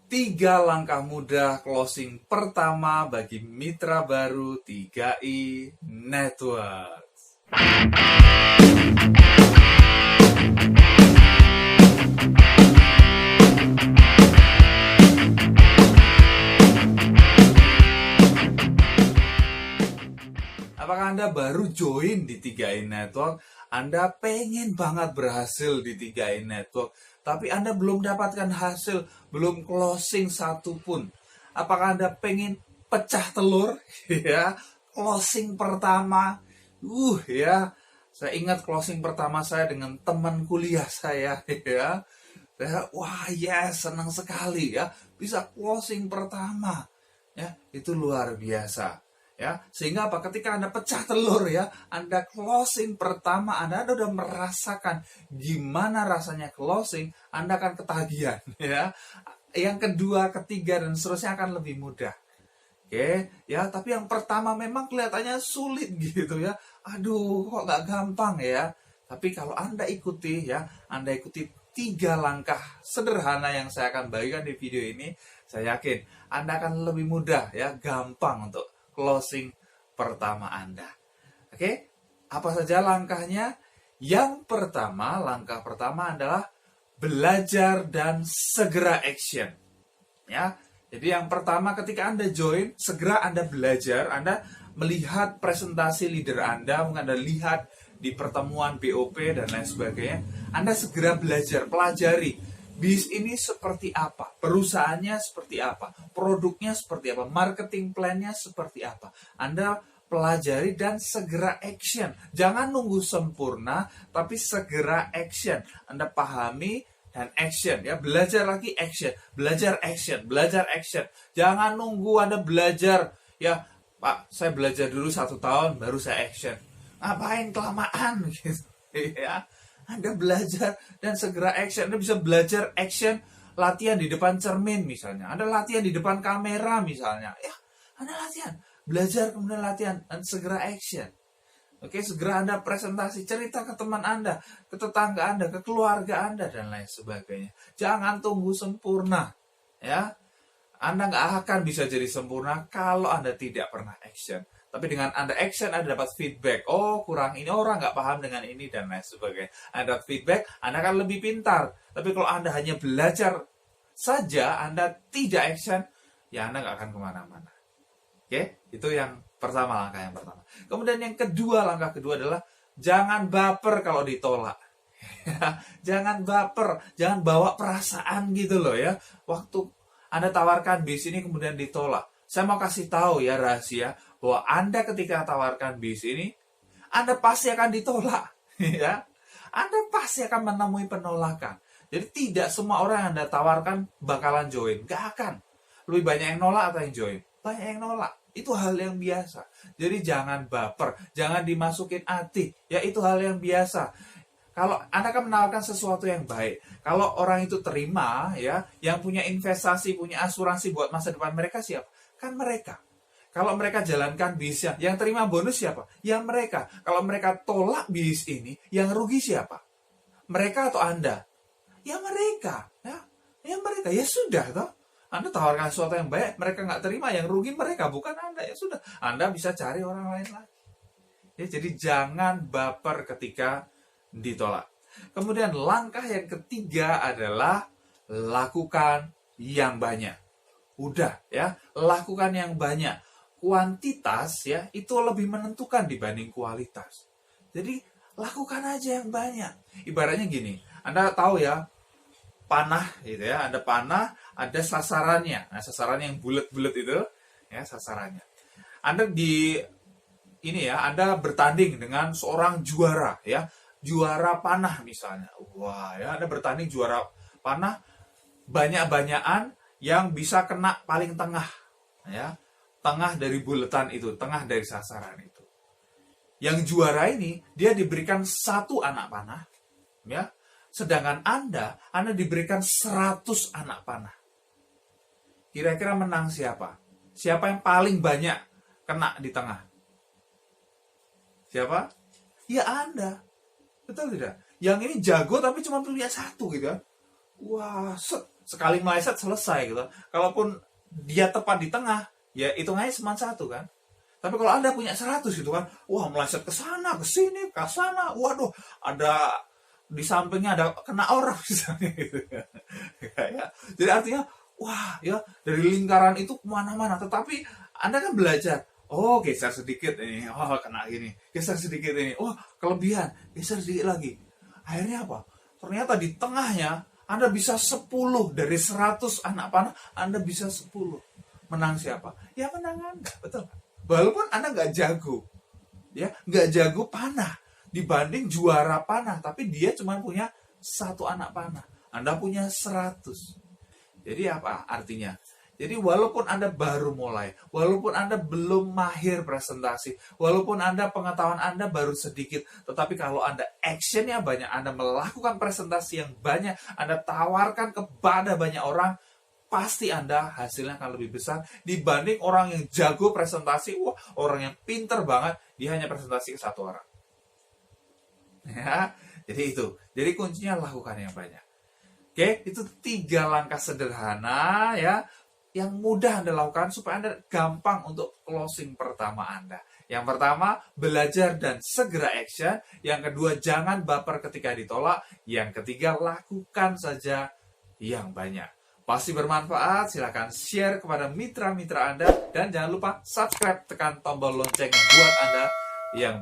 Tiga langkah mudah closing pertama bagi mitra baru 3i Network. Apakah Anda baru join di 3i Network? Anda pengen banget berhasil di 3i Network, tapi Anda belum dapatkan hasil, belum closing satupun. Apakah Anda pengen pecah telur? Ya, closing pertama. Ya, saya ingat closing pertama saya dengan teman kuliah saya, ya. Wah, yes, senang sekali ya, bisa closing pertama. Ya, itu luar biasa. Ya, sehingga apa? Ketika Anda pecah telur ya, Anda closing pertama, Anda udah merasakan gimana rasanya closing, Anda akan ketagihan ya. Yang kedua, ketiga dan seterusnya akan lebih mudah. Oke, ya, tapi yang pertama memang kelihatannya sulit gitu ya. Aduh, kok nggak gampang ya. Tapi kalau Anda ikuti ya, Anda ikuti 3 langkah sederhana yang saya akan bagikan di video ini, saya yakin Anda akan lebih mudah ya, gampang untuk closing pertama Anda. Oke, apa saja langkahnya? Yang pertama, langkah pertama adalah belajar dan segera action. Ya, jadi yang pertama ketika Anda join, segera Anda belajar, Anda melihat presentasi leader Anda, mungkin Anda lihat di pertemuan BOP dan lain sebagainya, Anda segera belajar, pelajari. Bis ini seperti apa? Perusahaannya seperti apa? Produknya seperti apa? Marketing plan-nya seperti apa? Anda pelajari dan segera action. Jangan nunggu sempurna, tapi segera action. Anda pahami dan action ya, belajar lagi action, belajar action, belajar action. Jangan nunggu Anda belajar ya, Pak, saya belajar dulu 1 tahun baru saya action. Ngapain kelamaan gitu ya. Anda belajar dan segera action. Anda bisa belajar action, latihan di depan cermin misalnya. Anda latihan di depan kamera misalnya. Ya, Anda latihan, belajar kemudian latihan dan segera action. Oke, segera Anda presentasi, cerita ke teman Anda, ke tetangga Anda, ke keluarga Anda, dan lain sebagainya. Jangan tunggu sempurna. Ya, Anda nggak akan bisa jadi sempurna kalau Anda tidak pernah action. Tapi dengan Anda action, Anda dapat feedback. Oh, kurang ini, orang nggak paham dengan ini, dan lain sebagainya. Anda dapat feedback, Anda akan lebih pintar. Tapi kalau Anda hanya belajar saja, Anda tidak action, ya Anda nggak akan kemana-mana. Oke, itu yang pertama, langkah yang pertama. Kemudian yang kedua, langkah kedua adalah jangan baper kalau ditolak. Jangan baper, jangan bawa perasaan gitu loh ya. Waktu Anda tawarkan bis ini kemudian ditolak. Saya mau kasih tahu ya rahasia, bahwa Anda ketika tawarkan bis ini, Anda pasti akan ditolak. Ya, Anda pasti akan menemui penolakan. Jadi tidak semua orang yang Anda tawarkan bakalan join. Gak akan. Lebih banyak yang nolak atau yang join? Banyak yang nolak. Itu hal yang biasa. Jadi jangan baper, jangan dimasukin hati. Ya, itu hal yang biasa. Kalau Anda akan menawarkan sesuatu yang baik, kalau orang itu terima, ya, yang punya investasi, punya asuransi buat masa depan mereka siapa? Kan mereka. Kalau mereka jalankan bisnya, yang terima bonus siapa? Ya mereka. Kalau mereka tolak bis ini, yang rugi siapa? Mereka atau Anda? Ya mereka. Ya mereka. Ya sudah, toh. Anda tawarkan sesuatu yang baik, mereka nggak terima, yang rugi mereka, bukan Anda. Ya sudah, Anda bisa cari orang lain lagi. Ya, jadi jangan baper ketika ditolak. Kemudian langkah yang ketiga adalah lakukan yang banyak. Udah ya, lakukan yang banyak. Kuantitas ya itu lebih menentukan dibanding kualitas. Jadi lakukan aja yang banyak. Ibaratnya gini, Anda tahu ya, panah gitu ya, ada panah, ada sasarannya. Nah, sasarannya yang bulat-bulat itu ya sasarannya. Anda Anda bertanding dengan seorang juara ya, juara panah misalnya. Wah, ya Anda bertanding juara panah, banyak-banyakan yang bisa kena paling tengah ya. Tengah dari bulatan itu, tengah dari sasaran itu. Yang juara ini dia diberikan 1 anak panah ya. Sedangkan Anda diberikan 100 anak panah. Kira-kira menang siapa? Siapa yang paling banyak kena di tengah? Siapa? Ya Anda. Betul tidak? Yang ini jago tapi cuma punya 1 gitu kan. Wah, sekali meleset selesai gitu. Kalaupun dia tepat di tengah, ya hitungannya cuma satu kan. Tapi kalau Anda punya 100 gitu kan, wah meleset ke sana, ke sini, ke sana, waduh, ada di sampingnya ada kena orang misalnya gitu. Ya. Jadi artinya, wah ya dari lingkaran itu kemana-mana. Tetapi Anda kan belajar, oh geser sedikit ini, oh kena gini, geser sedikit ini, oh kelebihan, geser sedikit lagi. Akhirnya apa? Ternyata di tengahnya Anda bisa 10 dari 100 anak panah, Anda bisa 10. Menang siapa? Ya menang Anda, betul. Walaupun Anda nggak jago, ya nggak jago panah dibanding juara panah, tapi dia cuma punya 1 anak panah, Anda punya 100. Jadi apa artinya? Jadi walaupun Anda baru mulai, walaupun Anda belum mahir presentasi, walaupun Anda pengetahuan Anda baru sedikit, tetapi kalau Anda actionnya banyak, Anda melakukan presentasi yang banyak, Anda tawarkan kepada banyak orang, pasti Anda hasilnya akan lebih besar dibanding orang yang jago presentasi. Wah, orang yang pinter banget, dia hanya presentasi ke 1 orang. Ya, jadi itu. Jadi kuncinya lakukan yang banyak. Oke, itu 3 langkah sederhana ya, yang mudah Anda lakukan supaya Anda gampang untuk closing pertama Anda. Yang pertama, belajar dan segera action. Yang kedua, jangan baper ketika ditolak. Yang ketiga, lakukan saja yang banyak. Pasti bermanfaat, silahkan share kepada mitra-mitra Anda. Dan jangan lupa subscribe, tekan tombol lonceng buat Anda yang